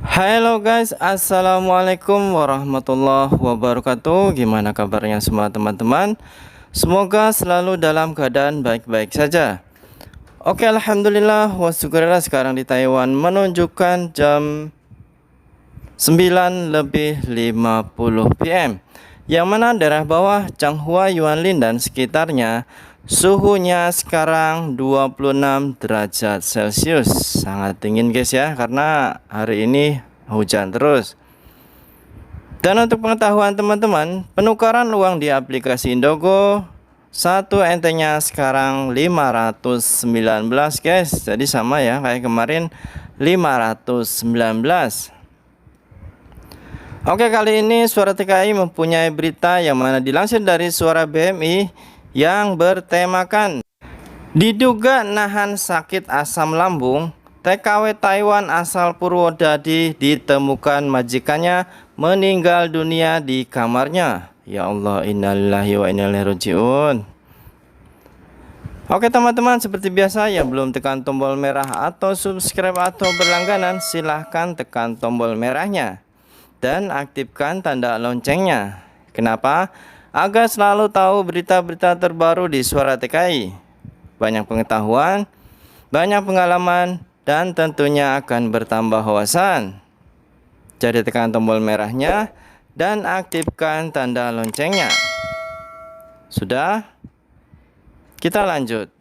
Halo guys, assalamualaikum warahmatullahi wabarakatuh. Gimana kabarnya semua teman-teman? Semoga selalu dalam keadaan baik-baik saja. Oke, alhamdulillah wa syukurillah, sekarang di Taiwan menunjukkan jam 9:50 PM, yang mana daerah bawah Changhua, Yuanlin dan sekitarnya suhunya sekarang 26 derajat Celcius. Sangat dingin guys ya, karena hari ini hujan terus. Dan untuk pengetahuan teman-teman, penukaran uang di aplikasi Indogo 1 NT-nya sekarang 519 guys. Jadi sama ya kayak kemarin, 519. Oke, kali ini Suara TKI mempunyai berita yang mana dilansir dari Suara BMI yang bertemakan diduga nahan sakit asam lambung, TKW Taiwan asal Purwodadi ditemukan majikannya meninggal dunia di kamarnya. Ya Allah, innalillahi wa inna ilaihi rajiun. Oke teman-teman, seperti biasa yang belum tekan tombol merah atau subscribe atau berlangganan, silahkan tekan tombol merahnya dan aktifkan tanda loncengnya. Kenapa? Agar selalu tahu berita-berita terbaru di Suara TKI. Banyak pengetahuan, banyak pengalaman, dan tentunya akan bertambah wawasan. Jadi tekan tombol merahnya dan aktifkan tanda loncengnya. Sudah? Kita lanjut.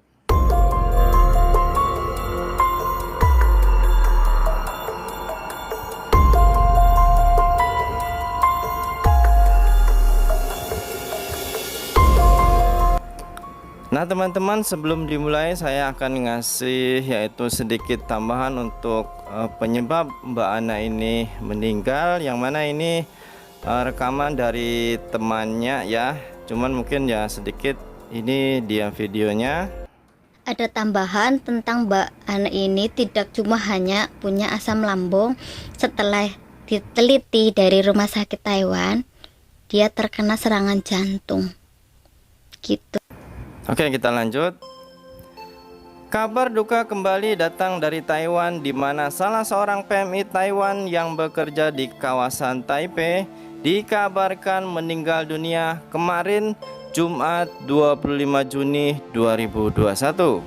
Nah teman-teman, sebelum dimulai saya akan ngasih yaitu sedikit tambahan untuk penyebab Mbak Ana ini meninggal, yang mana ini rekaman dari temannya ya, cuman mungkin ya sedikit ini dia videonya. Ada tambahan tentang Mbak Ana ini tidak cuma hanya punya asam lambung. Setelah diteliti dari rumah sakit Taiwan, dia terkena serangan jantung gitu. Oke, kita lanjut. Kabar duka kembali datang dari Taiwan, di mana salah seorang PMI Taiwan yang bekerja di kawasan Taipei dikabarkan meninggal dunia kemarin Jumat 25 Juni 2021.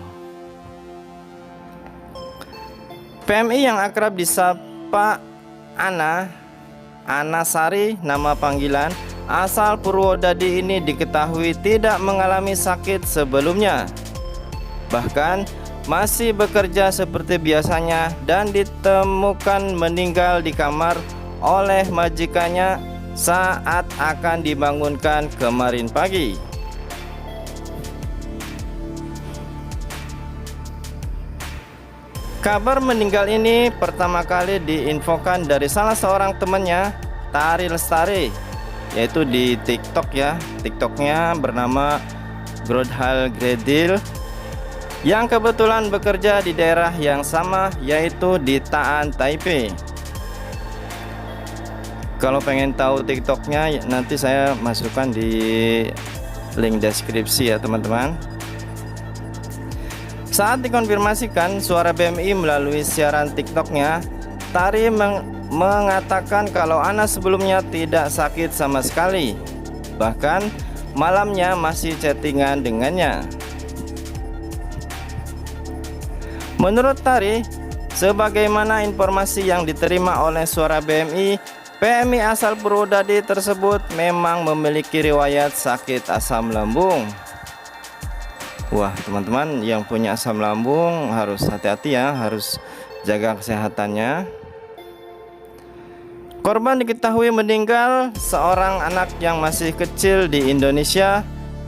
PMI yang akrab disapa Ana Sari, nama panggilan, asal Purwodadi ini diketahui tidak mengalami sakit sebelumnya. Bahkan masih bekerja seperti biasanya dan ditemukan meninggal di kamar oleh majikannya saat akan dibangunkan kemarin pagi. Kabar meninggal ini pertama kali diinfokan dari salah seorang temannya, Tari Lestari, yaitu di TikTok ya. TikToknya bernama Grodhal Gredil, yang kebetulan bekerja di daerah yang sama, yaitu di Taan, Taipei. Kalau pengen tahu TikToknya nanti saya masukkan di link deskripsi ya teman-teman. Saat dikonfirmasikan Suara BMI melalui siaran TikToknya, Tari mengatakan kalau Ana sebelumnya tidak sakit sama sekali. Bahkan malamnya masih chattingan dengannya. Menurut Tari, sebagaimana informasi yang diterima oleh Suara BMI, PMI asal Purwodadi tersebut memang memiliki riwayat sakit asam lambung. Wah teman-teman, yang punya asam lambung harus hati-hati ya, harus jaga kesehatannya. Korban diketahui meninggal seorang anak yang masih kecil di Indonesia,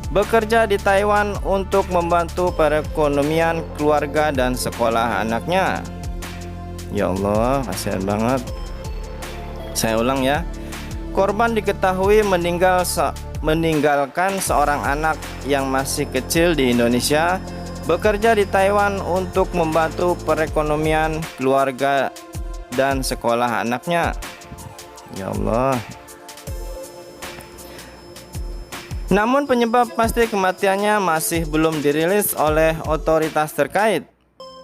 bekerja di Taiwan untuk membantu perekonomian keluarga dan sekolah anaknya. Ya Allah, kasihan banget. Saya ulang ya. Korban diketahui meninggalkan seorang anak yang masih kecil di Indonesia, bekerja di Taiwan untuk membantu perekonomian keluarga dan sekolah anaknya. Ya Allah. Namun penyebab pasti kematiannya masih belum dirilis oleh otoritas terkait.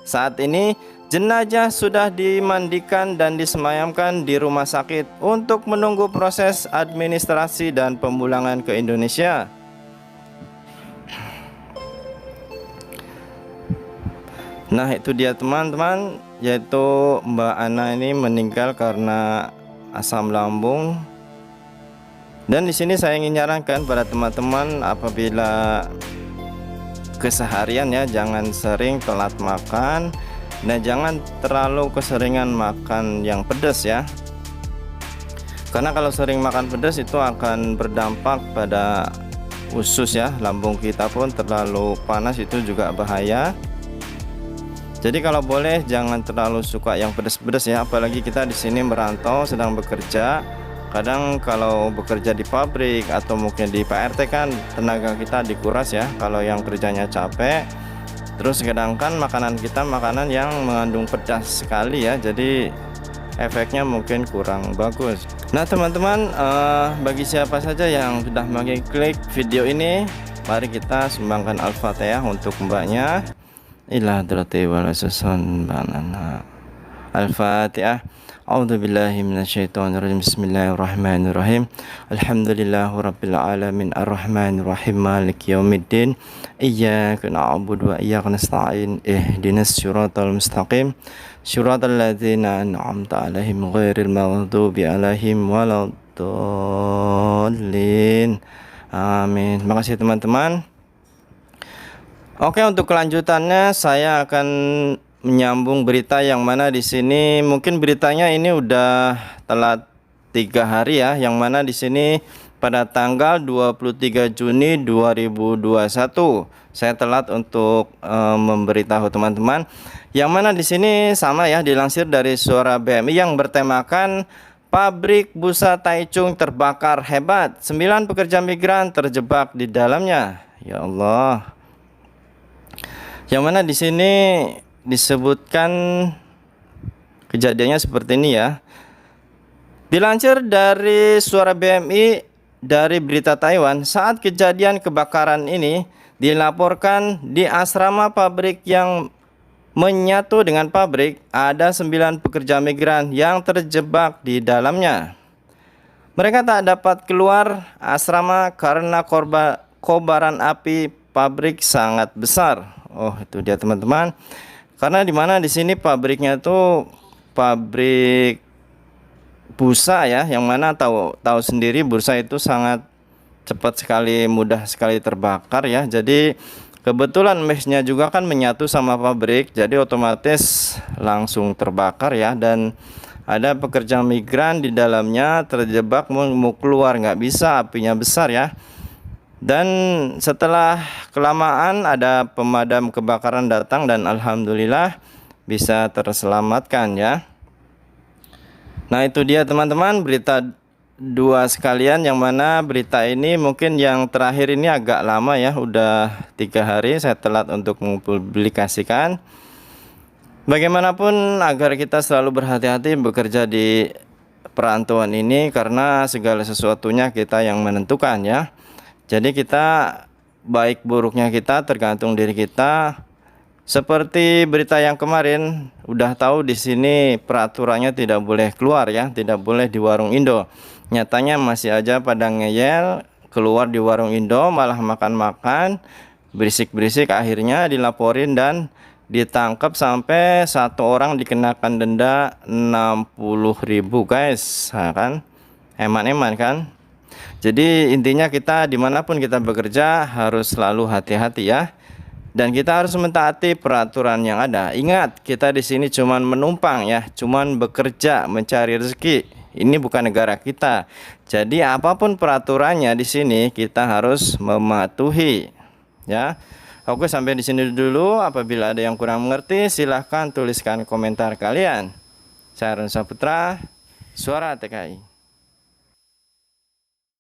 Saat ini Jenazah sudah dimandikan dan disemayamkan di rumah sakit untuk menunggu proses administrasi dan pemulangan ke Indonesia. Nah, itu dia teman-teman, yaitu Mbak Ana ini meninggal karena asam lambung. Dan di sini saya ingin nyarankan pada teman-teman, apabila keseharian ya, jangan sering telat makan dan jangan terlalu keseringan makan yang pedas ya. Karena kalau sering makan pedas itu akan berdampak pada usus ya, lambung kita pun terlalu panas itu juga bahaya. Jadi kalau boleh jangan terlalu suka yang pedas-pedas ya, apalagi kita di sini merantau sedang bekerja. Kadang kalau bekerja di pabrik atau mungkin di PRT kan tenaga kita dikuras ya, kalau yang kerjanya capek. Terus sedangkan makanan kita makanan yang mengandung pedas sekali ya, jadi efeknya mungkin kurang bagus. Nah teman-teman, bagi siapa saja yang sudah mengklik video ini, mari kita sumbangkan Al-Fatihah untuk mbaknya. Ila hadrati wala susun banana. Al-Fatihah. A'udzubillahi minasyaitonirrajim. Bismillahirrahmanirrahim. Alhamdulillahi rabbil alamin arrahmanirrahim maliki yaumiddin. Iyyaka na'budu wa iyyaka nasta'in. Ihdinas siratal mustaqim. Siratal ladzina an'amta 'alaihim ghairil maghdubi 'alaihim waladdallin. Amin. Terima kasih teman-teman. Oke, untuk kelanjutannya saya akan menyambung berita yang mana di sini mungkin beritanya ini udah telat 3 hari ya, yang mana di sini pada tanggal 23 Juni 2021 saya telat untuk memberitahu teman-teman, yang mana di sini sama ya, dilansir dari Suara BMI yang bertemakan pabrik busa Taichung terbakar hebat, 9 pekerja migran terjebak di dalamnya. Ya Allah. Yang mana di sini disebutkan kejadiannya seperti ini ya. Dilansir dari Suara BMI dari berita Taiwan, saat kejadian kebakaran ini dilaporkan di asrama pabrik yang menyatu dengan pabrik, ada 9 pekerja migran yang terjebak di dalamnya. Mereka tak dapat keluar asrama karena kobaran api pabrik sangat besar. Oh, itu dia teman-teman. Karena di mana di sini pabriknya tuh pabrik busa ya, yang mana tahu sendiri busa itu sangat cepat sekali, mudah sekali terbakar ya. Jadi kebetulan meshnya juga kan menyatu sama pabrik, jadi otomatis langsung terbakar ya. Dan ada pekerja migran di dalamnya terjebak, mau keluar nggak bisa, apinya besar ya. Dan setelah kelamaan ada pemadam kebakaran datang dan alhamdulillah bisa terselamatkan ya. Nah itu dia teman-teman berita dua sekalian, yang mana berita ini mungkin yang terakhir ini agak lama ya, udah 3 hari saya telat untuk mempublikasikan. Bagaimanapun agar kita selalu berhati-hati bekerja di perantauan ini, karena segala sesuatunya kita yang menentukan ya. Jadi kita, baik buruknya kita tergantung diri kita. Seperti berita yang kemarin, udah tahu di sini peraturannya tidak boleh keluar ya, tidak boleh di warung Indo. Nyatanya masih aja pada ngeyel keluar di warung Indo, malah makan-makan berisik-berisik, akhirnya dilaporin dan ditangkap sampai 1 orang dikenakan denda 60.000 guys. Nah, kan eman-eman kan. Jadi intinya kita dimanapun kita bekerja harus selalu hati-hati ya, dan kita harus mentaati peraturan yang ada. Ingat, kita di sini cuman menumpang ya, cuman bekerja mencari rezeki. Ini bukan negara kita. Jadi apapun peraturannya di sini kita harus mematuhi ya. Oke, sampai di sini dulu. Apabila ada yang kurang mengerti silahkan tuliskan komentar kalian. Saya Ron Saputra, Suara TKI.